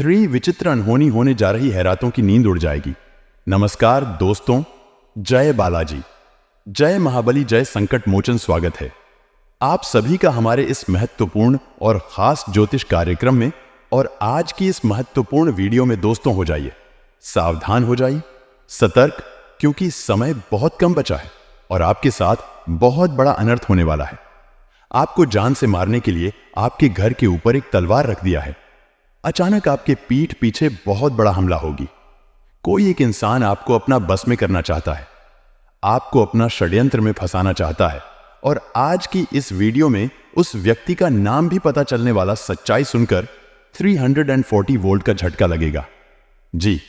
3 विचित्र अनहोनी होने जा रही है, रातों की नींद उड़ जाएगी। नमस्कार दोस्तों, जय बालाजी, जय महाबली, जय संकट मोचन। स्वागत है आप सभी का हमारे इस महत्वपूर्ण और खास ज्योतिष कार्यक्रम में। और आज की इस महत्वपूर्ण वीडियो में दोस्तों हो जाइए सावधान, हो जाइए सतर्क, क्योंकि समय बहुत कम बचा है और आपके साथ बहुत बड़ा अनर्थ होने वाला है। आपको जान से मारने के लिए आपके घर के ऊपर एक तलवार रख दिया है। अचानक आपके पीठ पीछे बहुत बड़ा हमला होगी। कोई एक इंसान आपको अपना बस में करना चाहता है, आपको अपना षड्यंत्र में फंसाना चाहता है। और आज की इस वीडियो में उस व्यक्ति का नाम भी पता चलने वाला। सच्चाई सुनकर 340 वोल्ट का झटका लगेगा। जी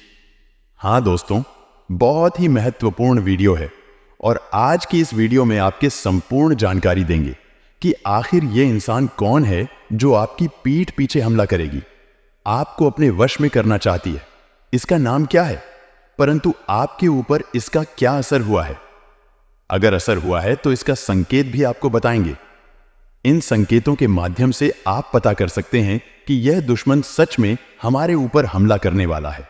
हां दोस्तों, बहुत ही महत्वपूर्ण वीडियो है और आज की इस वीडियो में आपके संपूर्ण जानकारी देंगे कि आखिर ये इंसान कौन है जो आपकी पीठ पीछे हमला करेगी, आपको अपने वश में करना चाहती है। इसका नाम क्या है, परंतु आपके ऊपर इसका क्या असर हुआ है। अगर असर हुआ है तो इसका संकेत भी आपको बताएंगे। इन संकेतों के माध्यम से आप पता कर सकते हैं कि यह दुश्मन सच में हमारे ऊपर हमला करने वाला है।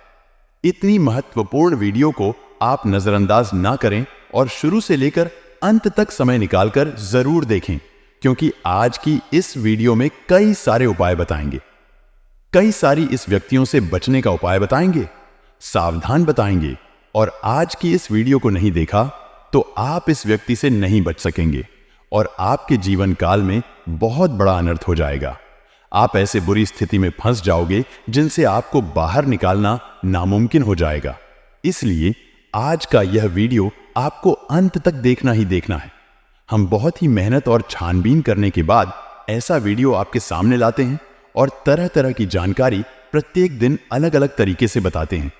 इतनी महत्वपूर्ण वीडियो को आप नजरअंदाज ना करें और शुरू से लेकर अंत तक समय निकालकर जरूर देखें, क्योंकि आज की इस वीडियो में कई सारे उपाय बताएंगे, कई सारी इस व्यक्तियों से बचने का उपाय बताएंगे, सावधान बताएंगे। और आज की इस वीडियो को नहीं देखा तो आप इस व्यक्ति से नहीं बच सकेंगे और आपके जीवन काल में बहुत बड़ा अनर्थ हो जाएगा। आप ऐसे बुरी स्थिति में फंस जाओगे जिनसे आपको बाहर निकालना नामुमकिन हो जाएगा। इसलिए आज का यह वीडियो आपको अंत तक देखना ही देखना है। हम बहुत ही मेहनत और छानबीन करने के बाद ऐसा वीडियो आपके सामने लाते हैं और तरह तरह की जानकारी प्रत्येक दिन अलग अलग तरीके से बताते हैं।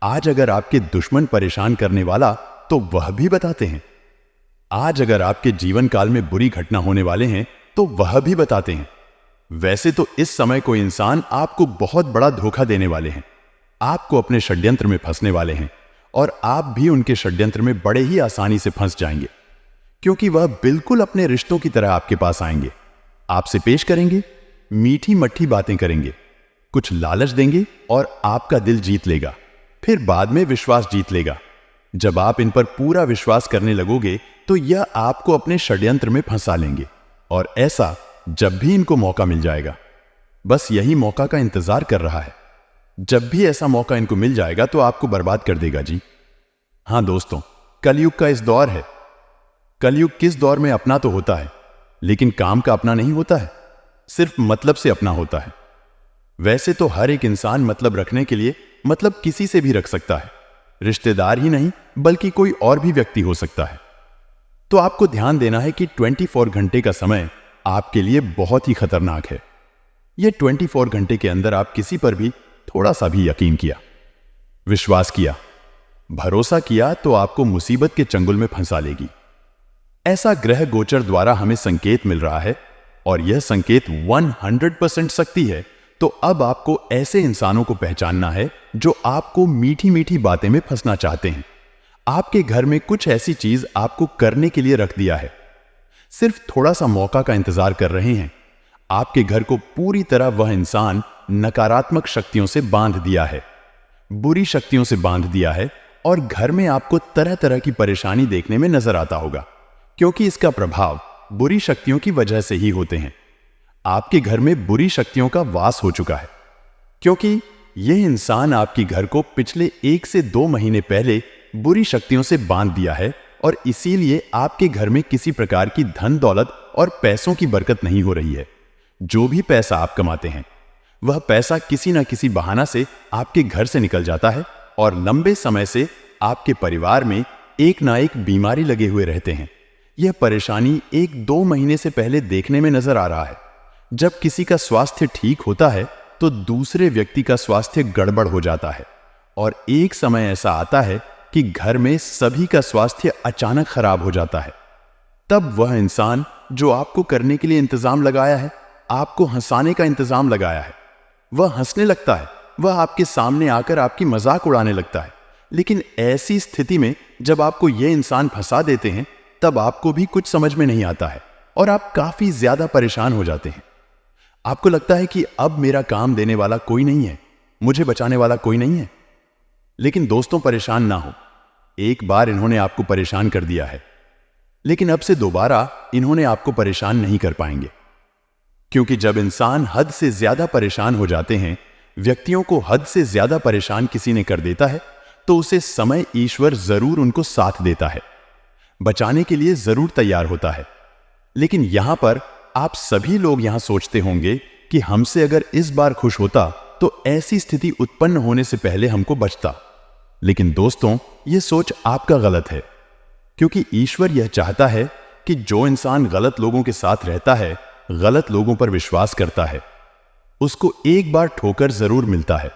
आज अगर आपके दुश्मन परेशान करने वाला तो वह भी बताते हैं। आज अगर आपके जीवन काल में बुरी घटना होने वाले हैं तो वह भी बताते हैं। वैसे तो इस समय कोई इंसान आपको बहुत बड़ा धोखा देने वाले हैं, आपको अपने षड्यंत्र में फंसने वाले हैं और आप भी उनके षड्यंत्र में बड़े ही आसानी से फंस जाएंगे, क्योंकि वह बिल्कुल अपने रिश्तों की तरह आपके पास आएंगे, आपसे पेश करेंगे, मीठी मट्ठी बातें करेंगे, कुछ लालच देंगे और आपका दिल जीत लेगा, फिर बाद में विश्वास जीत लेगा। जब आप इन पर पूरा विश्वास करने लगोगे तो यह आपको अपने षड्यंत्र में फंसा लेंगे। और ऐसा जब भी इनको मौका मिल जाएगा, बस यही मौका का इंतजार कर रहा है। जब भी ऐसा मौका इनको मिल जाएगा तो आपको बर्बाद कर देगा। जी हां दोस्तों, कलयुग का इस दौर है। कलयुग किस दौर में अपना तो होता है, लेकिन काम का अपना नहीं होता है, सिर्फ मतलब से अपना होता है। वैसे तो हर एक इंसान मतलब रखने के लिए मतलब किसी से भी रख सकता है, रिश्तेदार ही नहीं बल्कि कोई और भी व्यक्ति हो सकता है। तो आपको ध्यान देना है कि 24 घंटे का समय आपके लिए बहुत ही खतरनाक है। यह 24 घंटे के अंदर आप किसी पर भी थोड़ा सा भी यकीन किया, विश्वास किया, भरोसा किया तो आपको मुसीबत के चंगुल में फंसा लेगी। ऐसा ग्रह गोचर द्वारा हमें संकेत मिल रहा है और यह संकेत 100% सख्ती है। तो अब आपको ऐसे इंसानों को पहचानना है जो आपको मीठी मीठी बातें में फंसना चाहते हैं। आपके घर में कुछ ऐसी चीज आपको करने के लिए रख दिया है, सिर्फ थोड़ा सा मौका का इंतजार कर रहे हैं। आपके घर को पूरी तरह वह इंसान नकारात्मक शक्तियों से बांध दिया है, बुरी शक्तियों से बांध दिया है और घर में आपको तरह तरह की परेशानी देखने में नजर आता होगा, क्योंकि इसका प्रभाव बुरी शक्तियों की वजह से ही होते हैं। आपके घर में बुरी शक्तियों का वास हो चुका है, क्योंकि यह इंसान आपके घर को पिछले 1 से 2 महीने पहले बुरी शक्तियों से बांध दिया है और इसीलिए आपके घर में किसी प्रकार की धन दौलत और पैसों की बरकत नहीं हो रही है। जो भी पैसा आप कमाते हैं वह पैसा किसी न किसी बहाना से आपके घर से निकल जाता है और लंबे समय से आपके परिवार में एक ना एक बीमारी लगे हुए रहते हैं। यह परेशानी 1-2 महीने से पहले देखने में नजर आ रहा है। जब किसी का स्वास्थ्य ठीक होता है तो दूसरे व्यक्ति का स्वास्थ्य गड़बड़ हो जाता है और एक समय ऐसा आता है कि घर में सभी का स्वास्थ्य अचानक खराब हो जाता है। तब वह इंसान जो आपको करने के लिए इंतजाम लगाया है, आपको हंसाने का इंतजाम लगाया है, वह हंसने लगता है, वह आपके सामने आकर आपकी मजाक उड़ाने लगता है। लेकिन ऐसी स्थिति में जब आपको यह इंसान फंसा देते हैं तब आपको भी कुछ समझ में नहीं आता है और आप काफी ज्यादा परेशान हो जाते हैं। आपको लगता है कि अब मेरा काम देने वाला कोई नहीं है, मुझे बचाने वाला कोई नहीं है। लेकिन दोस्तों, परेशान ना हो। एक बार इन्होंने आपको परेशान कर दिया है, लेकिन अब से दोबारा इन्होंने आपको परेशान नहीं कर पाएंगे। क्योंकि जब इंसान हद से ज्यादा परेशान हो जाते हैं, व्यक्तियों को हद से ज्यादा परेशान किसी ने कर देता है, तो उसे समय ईश्वर जरूर उनको साथ देता है, बचाने के लिए जरूर तैयार होता है। लेकिन यहां पर आप सभी लोग यहां सोचते होंगे कि हमसे अगर इस बार खुश होता तो ऐसी स्थिति उत्पन्न होने से पहले हमको बचता। लेकिन दोस्तों, यह सोच आपका गलत है, क्योंकि ईश्वर यह चाहता है कि जो इंसान गलत लोगों के साथ रहता है, गलत लोगों पर विश्वास करता है, उसको एक बार ठोकर जरूर मिलता है।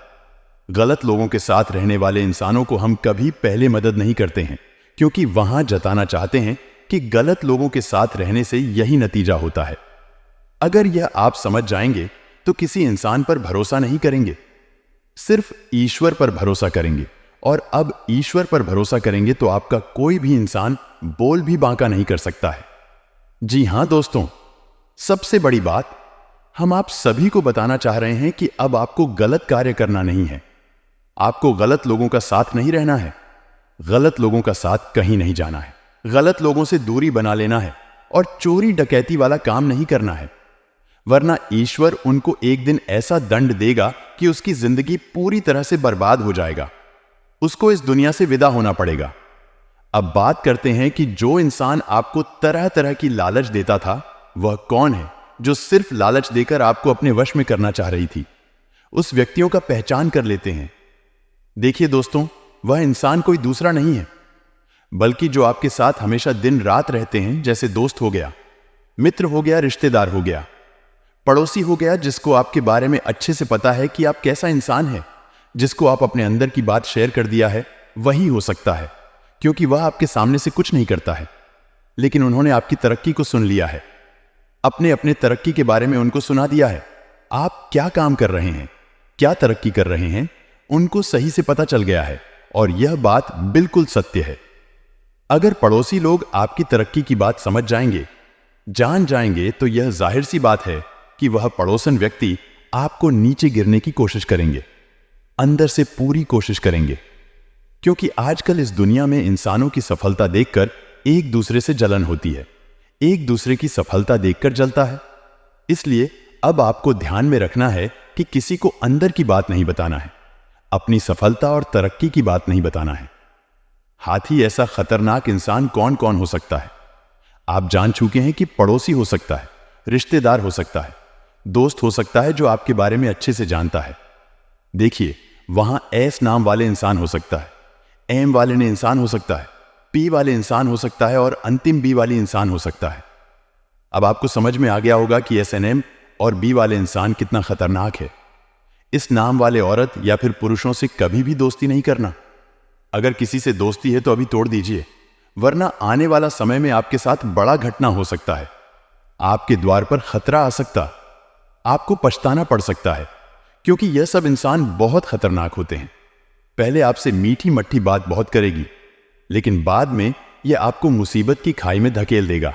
गलत लोगों के साथ रहने वाले इंसानों को हम कभी पहले मदद नहीं करते हैं, क्योंकि वहां जताना चाहते हैं कि गलत लोगों के साथ रहने से यही नतीजा होता है। अगर यह आप समझ जाएंगे तो किसी इंसान पर भरोसा नहीं करेंगे, सिर्फ ईश्वर पर भरोसा करेंगे। और अब ईश्वर पर भरोसा करेंगे तो आपका कोई भी इंसान बोल भी बांका नहीं कर सकता है। जी हां दोस्तों, सबसे बड़ी बात हम आप सभी को बताना चाह रहे हैं कि अब आपको गलत कार्य करना नहीं है, आपको गलत लोगों का साथ नहीं रहना है, गलत लोगों का साथ कहीं नहीं जाना है, गलत लोगों से दूरी बना लेना है और चोरी डकैती वाला काम नहीं करना है। वरना ईश्वर उनको एक दिन ऐसा दंड देगा कि उसकी जिंदगी पूरी तरह से बर्बाद हो जाएगा, उसको इस दुनिया से विदा होना पड़ेगा। अब बात करते हैं कि जो इंसान आपको तरह तरह की लालच देता था, वह कौन है जो सिर्फ लालच देकर आपको अपने वश में करना चाह रही थी। उस व्यक्तियों का पहचान कर लेते हैं। देखिए दोस्तों, वह इंसान कोई दूसरा नहीं है, बल्कि जो आपके साथ हमेशा दिन रात रहते हैं, जैसे दोस्त हो गया, मित्र हो गया, रिश्तेदार हो गया, पड़ोसी हो गया, जिसको आपके बारे में अच्छे से पता है कि आप कैसा इंसान है, जिसको आप अपने अंदर की बात शेयर कर दिया है, वही हो सकता है। क्योंकि वह आपके सामने से कुछ नहीं करता है, लेकिन उन्होंने आपकी तरक्की को सुन लिया है, अपने अपने तरक्की के बारे में उनको सुना दिया है। आप क्या काम कर रहे हैं, क्या तरक्की कर रहे हैं, उनको सही से पता चल गया है। और यह बात बिल्कुल सत्य है। अगर पड़ोसी लोग आपकी तरक्की की बात समझ जाएंगे, जान जाएंगे, तो यह जाहिर सी बात है कि वह पड़ोसन व्यक्ति आपको नीचे गिरने की कोशिश करेंगे, अंदर से पूरी कोशिश करेंगे। क्योंकि आजकल इस दुनिया में इंसानों की सफलता देखकर एक दूसरे से जलन होती है, एक दूसरे की सफलता देखकर जलता है। इसलिए अब आपको ध्यान में रखना है कि किसी को अंदर की बात नहीं बताना है, अपनी सफलता और तरक्की की बात नहीं बताना है। हाथी ऐसा खतरनाक इंसान कौन कौन हो सकता है? आप जान चुके हैं कि पड़ोसी हो सकता है, रिश्तेदार हो सकता है, दोस्त हो सकता है जो आपके बारे में अच्छे से जानता है। देखिए, वहां एस नाम वाले इंसान हो सकता है, एम वाले ने इंसान हो सकता है, पी वाले इंसान हो सकता है और अंतिम बी वाली इंसान हो सकता है। अब आपको समझ में आ गया होगा कि एस एन एम और बी वाले इंसान कितना खतरनाक है। इस नाम वाले औरत या फिर पुरुषों से कभी भी दोस्ती नहीं करना। अगर किसी से दोस्ती है तो अभी तोड़ दीजिए, वरना आने वाला समय में आपके साथ बड़ा घटना हो सकता है। आपके द्वार पर खतरा आ सकता, आपको पछताना पड़ सकता है, क्योंकि यह सब इंसान बहुत खतरनाक होते हैं। पहले आपसे मीठी मट्ठी बात बहुत करेगी, लेकिन बाद में यह आपको मुसीबत की खाई में धकेल देगा।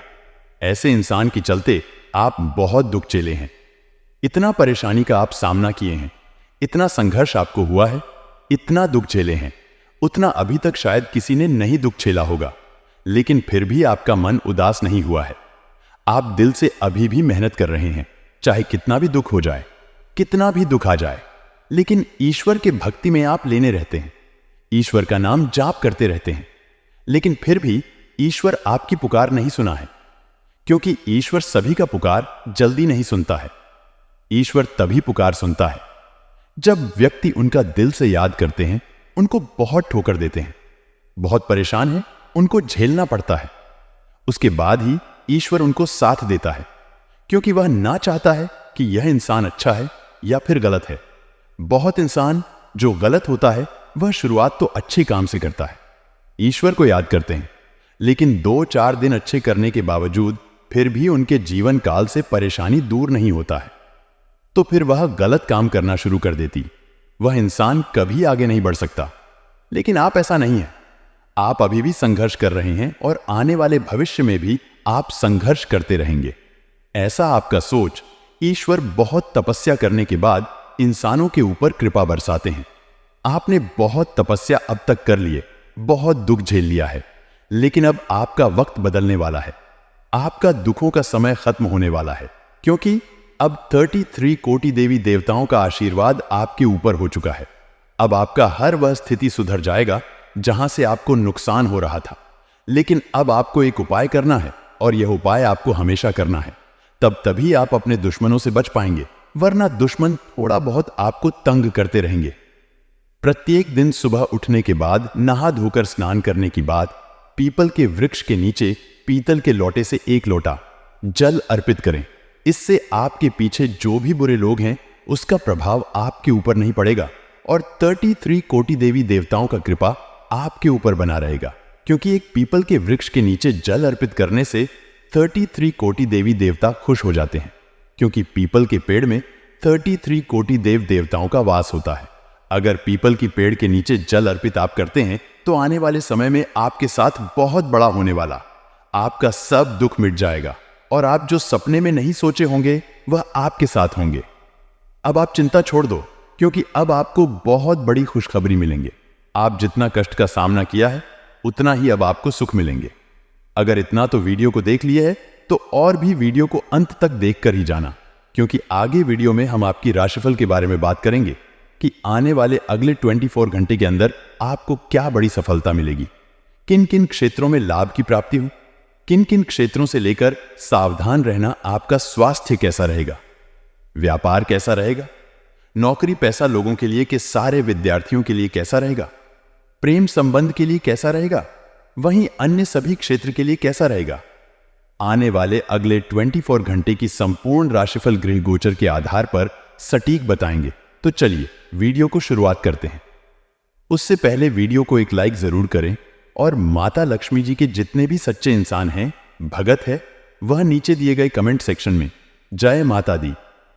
ऐसे इंसान के चलते आप बहुत दुख झेले हैं, इतना परेशानी का आप सामना किए हैं, इतना संघर्ष आपको हुआ है, इतना दुख झेले हैं, उतना अभी तक शायद किसी ने नहीं दुख झेला होगा। लेकिन फिर भी आपका मन उदास नहीं हुआ है। आप दिल से अभी भी मेहनत कर रहे हैं, चाहे कितना भी दुख हो जाए, कितना भी दुख आ जाए, लेकिन ईश्वर के भक्ति में आप लेने रहते हैं, ईश्वर का नाम जाप करते रहते हैं। लेकिन फिर भी ईश्वर आपकी पुकार नहीं सुना है, क्योंकि ईश्वर सभी का पुकार जल्दी नहीं सुनता है। ईश्वर तभी पुकार सुनता है जब व्यक्ति उनका दिल से याद करते हैं, उनको बहुत ठोकर देते हैं, बहुत परेशान हैं, उनको झेलना पड़ता है। उसके बाद ही ईश्वर उनको साथ देता है, क्योंकि वह ना चाहता है कि यह इंसान अच्छा है या फिर गलत है। बहुत इंसान जो गलत होता है वह शुरुआत तो अच्छे काम से करता है, ईश्वर को याद करते हैं, लेकिन 2-4 दिन अच्छे करने के बावजूद फिर भी उनके जीवन काल से परेशानी दूर नहीं होता है, तो फिर वह गलत काम करना शुरू कर देती। वह इंसान कभी आगे नहीं बढ़ सकता। लेकिन आप ऐसा नहीं है, आप अभी भी संघर्ष कर रहे हैं और आने वाले भविष्य में भी आप संघर्ष करते रहेंगे। ऐसा आपका सोच ईश्वर बहुत तपस्या करने के बाद इंसानों के ऊपर कृपा बरसाते हैं। आपने बहुत तपस्या अब तक कर लिए, बहुत दुख झेल लिया है, लेकिन अब आपका वक्त बदलने वाला है। आपका दुखों का समय खत्म होने वाला है, क्योंकि अब 33 कोटि देवी देवताओं का आशीर्वाद आपके ऊपर हो चुका है। अब आपका हर वह स्थिति सुधर जाएगा जहां से आपको नुकसान हो रहा था। लेकिन अब आपको एक उपाय करना है, और यह उपाय आपको हमेशा करना है। तभी आप अपने दुश्मनों से बच पाएंगे, वरना दुश्मन थोड़ा बहुत आपको तंग करते रहेंगे। प्रत्येक दिन सुबह उठने के बाद नहा धोकर स्नान करने के बाद पीपल के वृक्ष के नीचे पीतल के लोटे से 1 लोटा जल अर्पित करें। इससे आपके पीछे जो भी बुरे लोग हैं उसका प्रभाव आपके ऊपर नहीं पड़ेगा, और 33 कोटि देवी देवताओं का कृपा आपके ऊपर बना रहेगा। क्योंकि एक पीपल के वृक्ष के नीचे जल अर्पित करने से 33 कोटि देवी देवता खुश हो जाते हैं, क्योंकि पीपल के पेड़ में 33 कोटि देव देवताओं का वास होता है। अगर पीपल की पेड़ के नीचे जल अर्पित आप करते हैं तो आने वाले समय में आपके साथ बहुत बड़ा होने वाला, आपका सब दुख मिट जाएगा, और आप जो सपने में नहीं सोचे होंगे वह आपके साथ होंगे। अब आप चिंता छोड़ दो, क्योंकि अब आपको बहुत बड़ी खुशखबरी मिलेंगे। आप जितना कष्ट का सामना किया है उतना ही अब आपको सुख मिलेंगे। अगर इतना तो वीडियो को देख लिए है तो और भी वीडियो को अंत तक देखकर ही जाना, क्योंकि आगे वीडियो में हम आपकी राशिफल के बारे में बात करेंगे कि आने वाले अगले 24 घंटे के अंदर आपको क्या बड़ी सफलता मिलेगी, किन किन क्षेत्रों में लाभ की प्राप्ति हो, किन किन क्षेत्रों से लेकर सावधान रहना, आपका स्वास्थ्य कैसा रहेगा, व्यापार कैसा रहेगा, नौकरी पैसा लोगों के लिए कि सारे विद्यार्थियों के लिए कैसा रहेगा, प्रेम संबंध के लिए कैसा रहेगा, वहीं अन्य सभी क्षेत्र के लिए कैसा रहेगा। आने वाले अगले 24 घंटे की संपूर्ण राशिफल ग्रह गोचर के आधार पर सटीक बताएंगे। तो चलिए वीडियो को शुरुआत करते हैं। उससे पहले वीडियो को एक लाइक जरूर करें, और माता लक्ष्मी जी के जितने भी सच्चे इंसान हैं, भगत है, वह नीचे दिए गए कमेंट सेक्शन में जय माता दी,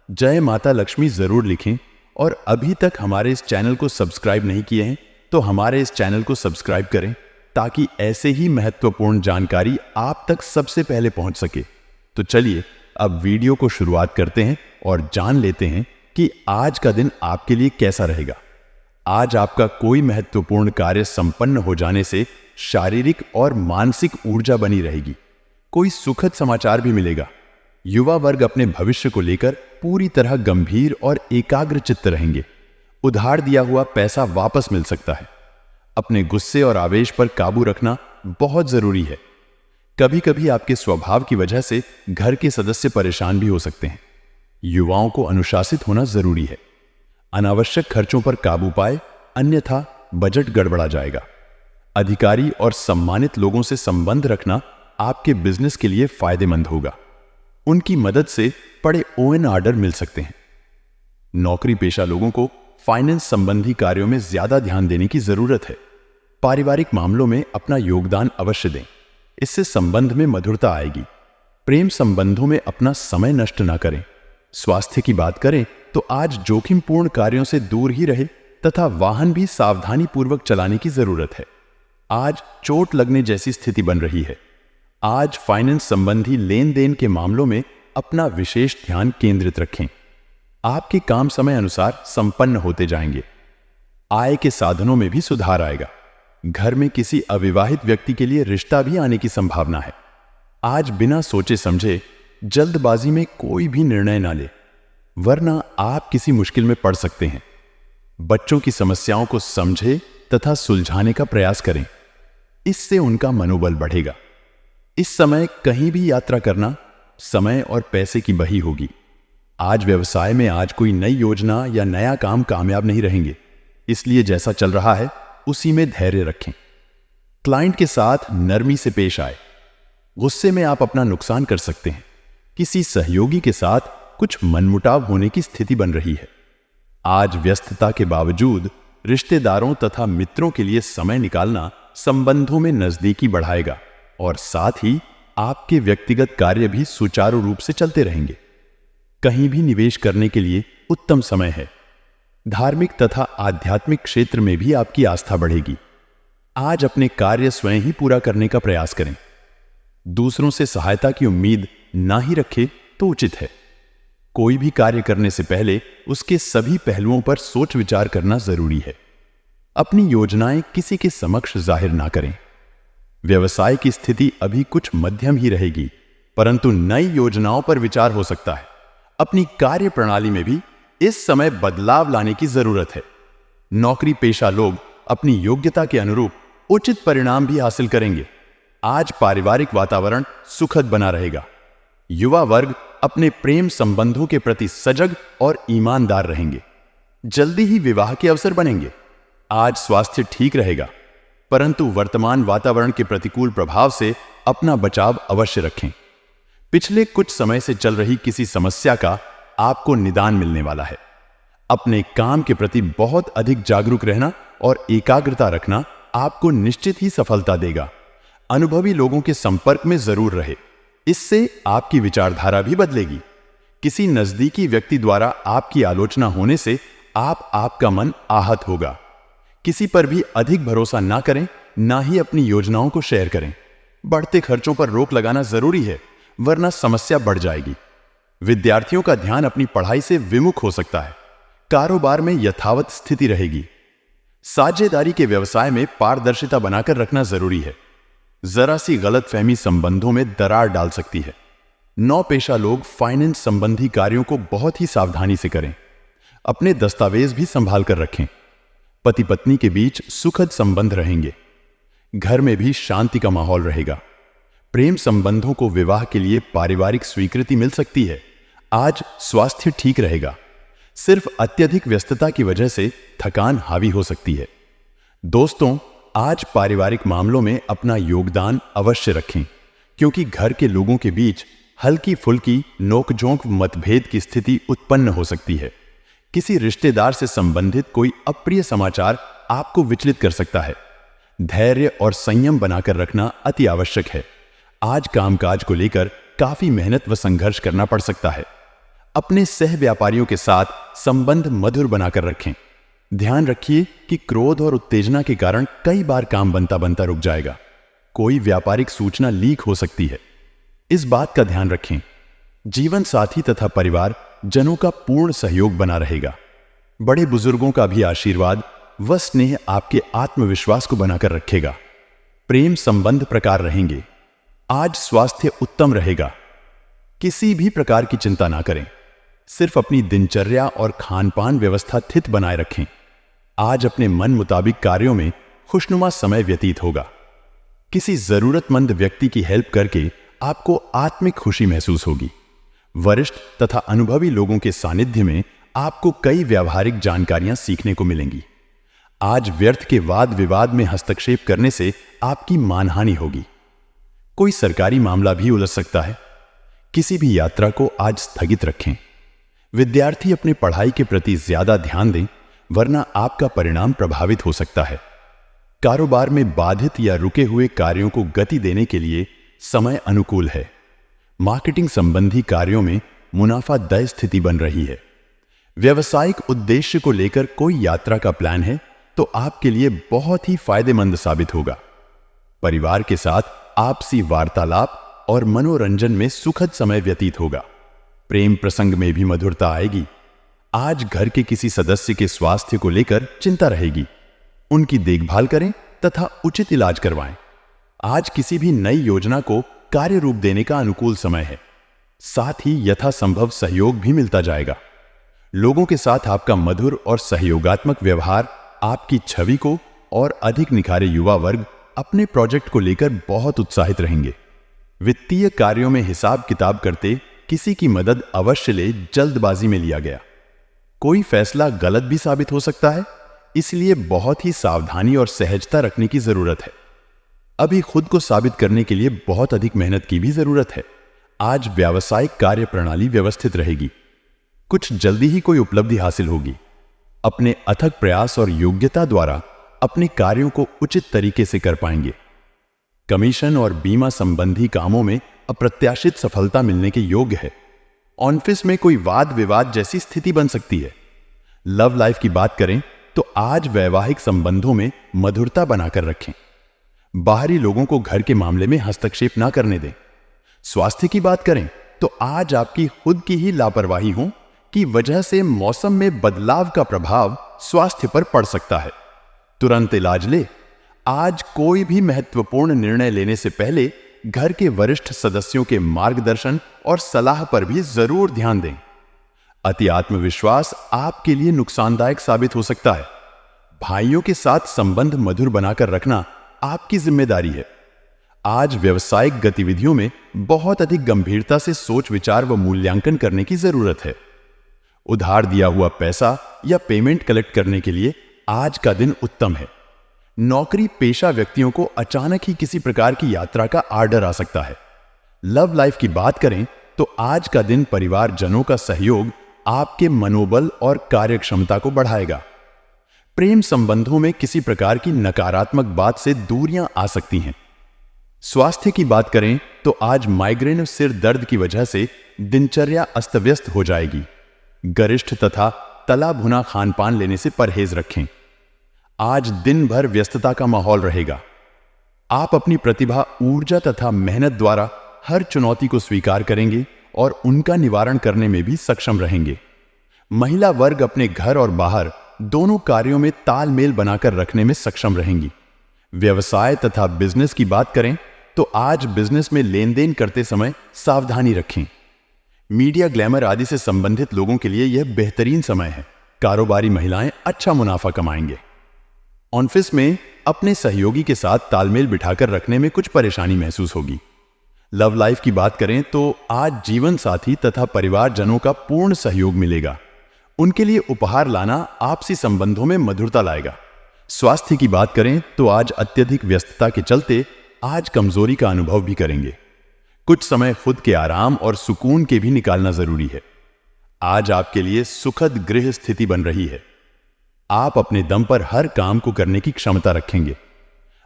जय माता लक्ष्मी जरूर लिखें। और अभी तक हमारे इस चैनल को सब्सक्राइब नहीं किए हैं तो हमारे इस चैनल को सब्सक्राइब करें, ताकि ऐसे ही महत्वपूर्ण जानकारी आप तक सबसे पहले पहुंच सके। तो चलिए अब वीडियो को शुरुआत करते हैं और जान लेते हैं कि आज का दिन आपके लिए कैसा रहेगा। आज आपका कोई महत्वपूर्ण कार्य संपन्न हो जाने से शारीरिक और मानसिक ऊर्जा बनी रहेगी। कोई सुखद समाचार भी मिलेगा। युवा वर्ग अपने भविष्य को लेकर पूरी तरह गंभीर और एकाग्र चित्त रहेंगे। उधार दिया हुआ पैसा वापस मिल सकता है। अपने गुस्से और आवेश पर काबू रखना बहुत जरूरी है। कभी कभी आपके स्वभाव की वजह से घर के सदस्य परेशान भी हो सकते हैं। युवाओं को अनुशासित होना जरूरी है। अनावश्यक खर्चों पर काबू पाए, अन्यथा बजट गड़बड़ा जाएगा। अधिकारी और सम्मानित लोगों से संबंध रखना आपके बिजनेस के लिए फायदेमंद होगा। उनकी मदद से बड़े ओएन ऑर्डर मिल सकते हैं। नौकरी पेशा लोगों को फाइनेंस संबंधी कार्यों में ज्यादा ध्यान देने की जरूरत है। पारिवारिक मामलों में अपना योगदान अवश्य दें, इससे संबंध में मधुरता आएगी। प्रेम संबंधों में अपना समय नष्ट ना करें। स्वास्थ्य की बात करें तो आज जोखिमपूर्ण कार्यों से दूर ही रहे, तथा वाहन भी सावधानी पूर्वक चलाने की जरूरत है। आज चोट लगने जैसी स्थिति बन रही है। आज फाइनेंस संबंधी लेन देन के मामलों में अपना विशेष ध्यान केंद्रित रखें। आपके काम समय अनुसार संपन्न होते जाएंगे। आय के साधनों में भी सुधार आएगा। घर में किसी अविवाहित व्यक्ति के लिए रिश्ता भी आने की संभावना है। आज बिना सोचे समझे जल्दबाजी में कोई भी निर्णय ना ले, वरना आप किसी मुश्किल में पड़ सकते हैं। बच्चों की समस्याओं को समझे तथा सुलझाने का प्रयास करें, इससे उनका मनोबल बढ़ेगा। इस समय कहीं भी यात्रा करना समय और पैसे की बही होगी। आज व्यवसाय में आज कोई नई योजना या नया काम कामयाब नहीं रहेंगे, इसलिए जैसा चल रहा है उसी में धैर्य रखें। क्लाइंट के साथ नरमी से पेश आए। गुस्से में आप अपना नुकसान कर सकते हैं। किसी सहयोगी के साथ कुछ मनमुटाव होने की स्थिति बन रही है। आज व्यस्तता के बावजूद रिश्तेदारों तथा मित्रों के लिए समय निकालना संबंधों में नजदीकी बढ़ाएगा, और साथ ही आपके व्यक्तिगत कार्य भी सुचारू रूप से चलते रहेंगे। कहीं भी निवेश करने के लिए उत्तम समय है। धार्मिक तथा आध्यात्मिक क्षेत्र में भी आपकी आस्था बढ़ेगी। आज अपने कार्य स्वयं ही पूरा करने का प्रयास करें। दूसरों से सहायता की उम्मीद ना ही रखें तो उचित है। कोई भी कार्य करने से पहले उसके सभी पहलुओं पर सोच विचार करना जरूरी है। अपनी योजनाएं किसी के समक्ष जाहिर ना करें। व्यवसाय की स्थिति अभी कुछ मध्यम ही रहेगी, परंतु नई योजनाओं पर विचार हो सकता है। अपनी कार्य प्रणाली में भी इस समय बदलाव लाने की जरूरत है। नौकरी पेशा लोग अपनी योग्यता के अनुरूप उचित परिणाम भी हासिल करेंगे। आज पारिवारिक वातावरण सुखद बना रहेगा। युवा वर्ग अपने प्रेम संबंधों के प्रति सजग और ईमानदार रहेंगे। जल्दी ही विवाह के अवसर बनेंगे। आज स्वास्थ्य ठीक रहेगा, परंतु वर्तमान वातावरण के प्रतिकूल प्रभाव से अपना बचाव अवश्य रखें। पिछले कुछ समय से चल रही किसी समस्या का आपको निदान मिलने वाला है। अपने काम के प्रति बहुत अधिक जागरूक रहना और एकाग्रता रखना आपको निश्चित ही सफलता देगा। अनुभवी लोगों के संपर्क में जरूर रहे, इससे आपकी विचारधारा भी बदलेगी। किसी नजदीकी व्यक्ति द्वारा आपकी आलोचना होने से आपका मन आहत होगा। किसी पर भी अधिक भरोसा ना करें, ना ही अपनी योजनाओं को शेयर करें। बढ़ते खर्चों पर रोक लगाना जरूरी है, वरना समस्या बढ़ जाएगी। विद्यार्थियों का ध्यान अपनी पढ़ाई से विमुख हो सकता है। कारोबार में यथावत स्थिति रहेगी। साझेदारी के व्यवसाय में पारदर्शिता बनाकर रखना जरूरी है। जरा सी गलतफहमी संबंधों में दरार डाल सकती है। नौपेशा लोग फाइनेंस संबंधी कार्यों को बहुत ही सावधानी से करें। अपने दस्तावेज भी संभाल कर रखें। पति पत्नी के बीच सुखद संबंध रहेंगे। घर में भी शांति का माहौल रहेगा। प्रेम संबंधों को विवाह के लिए पारिवारिक स्वीकृति मिल सकती है। आज स्वास्थ्य ठीक रहेगा। सिर्फ अत्यधिक व्यस्तता की वजह से थकान हावी हो सकती है। दोस्तों, आज पारिवारिक मामलों में अपना योगदान अवश्य रखें, क्योंकि घर के लोगों के बीच हल्की फुल्की नोकझोंक मतभेद की स्थिति उत्पन्न हो सकती है। किसी रिश्तेदार से संबंधित कोई अप्रिय समाचार आपको विचलित कर सकता है। धैर्य और संयम बनाकर रखना अति आवश्यक है। आज कामकाज को लेकर काफी मेहनत व संघर्ष करना पड़ सकता है। अपने सह व्यापारियों के साथ संबंध मधुर बनाकर रखें। ध्यान रखिए कि क्रोध और उत्तेजना के कारण कई बार काम बनता बनता रुक जाएगा। कोई व्यापारिक सूचना लीक हो सकती है, इस बात का ध्यान रखें। जीवन साथी तथा परिवार जनों का पूर्ण सहयोग बना रहेगा। बड़े बुजुर्गों का भी आशीर्वाद व स्नेह आपके आत्मविश्वास को बनाकर रखेगा। प्रेम संबंध प्रकार रहेंगे। आज स्वास्थ्य उत्तम रहेगा। किसी भी प्रकार की चिंता ना करें। सिर्फ अपनी दिनचर्या और खानपान व्यवस्था स्थित बनाए रखें। आज अपने मन मुताबिक कार्यों में खुशनुमा समय व्यतीत होगा। किसी जरूरतमंद व्यक्ति की हेल्प करके आपको आत्मिक खुशी महसूस होगी। वरिष्ठ तथा अनुभवी लोगों के सानिध्य में आपको कई व्यावहारिक जानकारियां सीखने को मिलेंगी। आज व्यर्थ के वाद विवाद में हस्तक्षेप करने से आपकी मानहानि होगी। कोई सरकारी मामला भी उलझ सकता है। किसी भी यात्रा को आज स्थगित रखें। विद्यार्थी अपनी पढ़ाई के प्रति ज्यादा ध्यान दें, वरना आपका परिणाम प्रभावित हो सकता है। कारोबार में बाधित या रुके हुए कार्यों को गति देने के लिए समय अनुकूल है। मार्केटिंग संबंधी कार्यों में मुनाफादायक स्थिति बन रही है। व्यवसायिक उद्देश्य को लेकर कोई यात्रा का प्लान है तो आपके लिए बहुत ही फायदेमंद साबित होगा। परिवार के साथ आपसी वार्तालाप और मनोरंजन में सुखद समय व्यतीत होगा। प्रेम प्रसंग में भी मधुरता आएगी। आज घर के किसी सदस्य के स्वास्थ्य को लेकर चिंता रहेगी। उनकी देखभाल करें तथा उचित इलाज करवाएं। आज किसी भी नई योजना को कार्य रूप देने का अनुकूल समय है। साथ ही यथासंभव सहयोग भी मिलता जाएगा। लोगों के साथ आपका मधुर और सहयोगात्मक व्यवहार आपकी छवि को और अधिक निखारे। युवा वर्ग अपने प्रोजेक्ट को लेकर बहुत उत्साहित रहेंगे। वित्तीय कार्यों में हिसाब किताब करते किसी की मदद अवश्य ले। जल्दबाजी में लिया गया कोई फैसला गलत भी साबित हो सकता है, इसलिए बहुत ही सावधानी और सहजता रखने की जरूरत है। अभी खुद को साबित करने के लिए बहुत अधिक मेहनत की भी जरूरत है। आज व्यावसायिक कार्य प्रणाली व्यवस्थित रहेगी। कुछ जल्दी ही कोई उपलब्धि हासिल होगी। अपने अथक प्रयास और योग्यता द्वारा अपने कार्यों को उचित तरीके से कर पाएंगे। कमीशन और बीमा संबंधी कामों में अप्रत्याशित सफलता मिलने के योग्य है। ऑफिस में कोई वाद विवाद जैसी स्थिति बन सकती है। लव लाइफ की बात करें तो आज वैवाहिक संबंधों में मधुरता बनाकर रखें। बाहरी लोगों को घर के मामले में हस्तक्षेप ना करने दें। स्वास्थ्य की बात करें तो आज आपकी खुद की ही लापरवाही हो की वजह से मौसम में बदलाव का प्रभाव स्वास्थ्य पर पड़ सकता है। तुरंत इलाज ले। आज कोई भी महत्वपूर्ण निर्णय लेने से पहले घर के वरिष्ठ सदस्यों के मार्गदर्शन और सलाह पर भी जरूर ध्यान दें। अति आत्मविश्वास आपके लिए नुकसानदायक साबित हो सकता है। भाइयों के साथ संबंध मधुर बनाकर रखना आपकी जिम्मेदारी है। आज व्यवसायिक गतिविधियों में बहुत अधिक गंभीरता से सोच विचार व मूल्यांकन करने की जरूरत है। उधार दिया हुआ पैसा या पेमेंट कलेक्ट करने के लिए आज का दिन उत्तम है। नौकरी पेशा व्यक्तियों को अचानक ही किसी प्रकार की यात्रा का आर्डर आ सकता है। लव लाइफ की बात करें तो आज का दिन परिवारजनों का सहयोग आपके मनोबल और कार्यक्षमता को बढ़ाएगा। प्रेम संबंधों में किसी प्रकार की नकारात्मक बात से दूरियां आ सकती हैं। स्वास्थ्य की बात करें तो आज माइग्रेन और सिर दर्द की वजह से दिनचर्या अस्त व्यस्त हो जाएगी। गरिष्ठ तथा तला भुना खान पान लेने से परहेज रखें। आज दिन भर व्यस्तता का माहौल रहेगा। आप अपनी प्रतिभा, ऊर्जा तथा मेहनत द्वारा हर चुनौती को स्वीकार करेंगे और उनका निवारण करने में भी सक्षम रहेंगे। महिला वर्ग अपने घर और बाहर दोनों कार्यों में तालमेल बनाकर रखने में सक्षम रहेंगी। व्यवसाय तथा बिजनेस की बात करें तो आज बिजनेस में लेन देन करते समय सावधानी रखें। मीडिया, ग्लैमर आदि से संबंधित लोगों के लिए यह बेहतरीन समय है। कारोबारी महिलाएं अच्छा मुनाफा कमाएंगे। ऑफिस में अपने सहयोगी के साथ तालमेल बिठाकर रखने में कुछ परेशानी महसूस होगी। लव लाइफ की बात करें तो आज जीवन साथी तथा परिवारजनों का पूर्ण सहयोग मिलेगा। उनके लिए उपहार लाना आपसी संबंधों में मधुरता लाएगा। स्वास्थ्य की बात करें तो आज अत्यधिक व्यस्तता के चलते आज कमजोरी का अनुभव भी करेंगे। कुछ समय खुद के आराम और सुकून के भी निकालना जरूरी है। आज आपके लिए सुखद गृह स्थिति बन रही है। आप अपने दम पर हर काम को करने की क्षमता रखेंगे।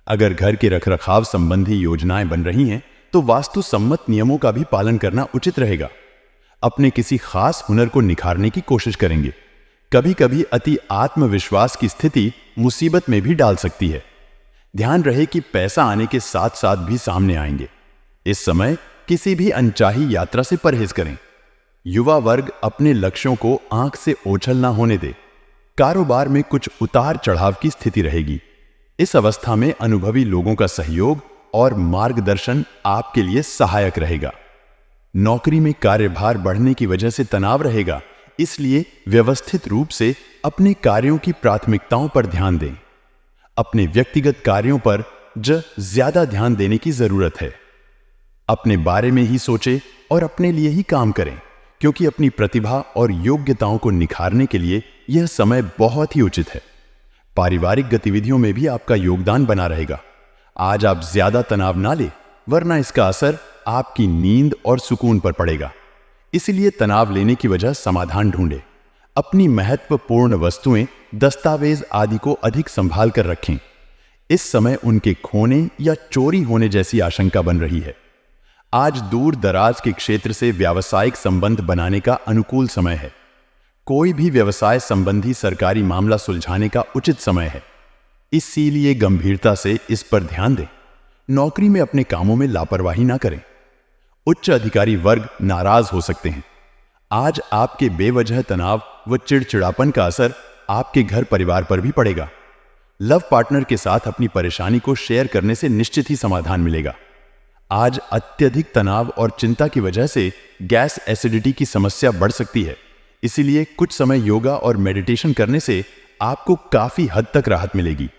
अगर घर के रखरखाव संबंधी योजनाएं बन रही हैं तो वास्तु सम्मत नियमों का भी पालन करना उचित रहेगा। अपने किसी खास हुनर को निखारने की कोशिश करेंगे। कभी कभी अति आत्मविश्वास की स्थिति मुसीबत में भी डाल सकती है। ध्यान रहे कि पैसा आने के साथ साथ भी सामने आएंगे। इस समय किसी भी अनचाही यात्रा से परहेज करें। युवा वर्ग अपने लक्ष्यों को आंख से ओझल ना होने दे। कारोबार में कुछ उतार चढ़ाव की स्थिति रहेगी। इस अवस्था में अनुभवी लोगों का सहयोग और मार्गदर्शन आपके लिए सहायक रहेगा। नौकरी में कार्यभार बढ़ने की वजह से तनाव रहेगा, इसलिए व्यवस्थित रूप से अपने कार्यों की प्राथमिकताओं पर ध्यान दें। अपने व्यक्तिगत कार्यों पर ज्यादा ध्यान देने की जरूरत है। अपने बारे में ही सोचें और अपने लिए ही काम करें, क्योंकि अपनी प्रतिभा और योग्यताओं को निखारने के लिए यह समय बहुत ही उचित है। पारिवारिक गतिविधियों में भी आपका योगदान बना रहेगा। आज आप ज्यादा तनाव ना लें, वरना इसका असर आपकी नींद और सुकून पर पड़ेगा। इसलिए तनाव लेने की वजह समाधान ढूंढें। अपनी महत्वपूर्ण वस्तुएं, दस्तावेज आदि को अधिक संभाल कर रखें। इस समय उनके खोने या चोरी होने जैसी आशंका बन रही है। आज दूर दराज के क्षेत्र से व्यावसायिक संबंध बनाने का अनुकूल समय है। कोई भी व्यवसाय संबंधी सरकारी मामला सुलझाने का उचित समय है, इसीलिए गंभीरता से इस पर ध्यान दें। नौकरी में अपने कामों में लापरवाही ना करें। उच्च अधिकारी वर्ग नाराज हो सकते हैं। आज आपके बेवजह तनाव व चिड़चिड़ापन का असर आपके घर परिवार पर भी पड़ेगा। लव पार्टनर के साथ अपनी परेशानी को शेयर करने से निश्चित ही समाधान मिलेगा। आज अत्यधिक तनाव और चिंता की वजह से गैस एसिडिटी की समस्या बढ़ सकती है, इसीलिए कुछ समय योगा और मेडिटेशन करने से आपको काफी हद तक राहत मिलेगी।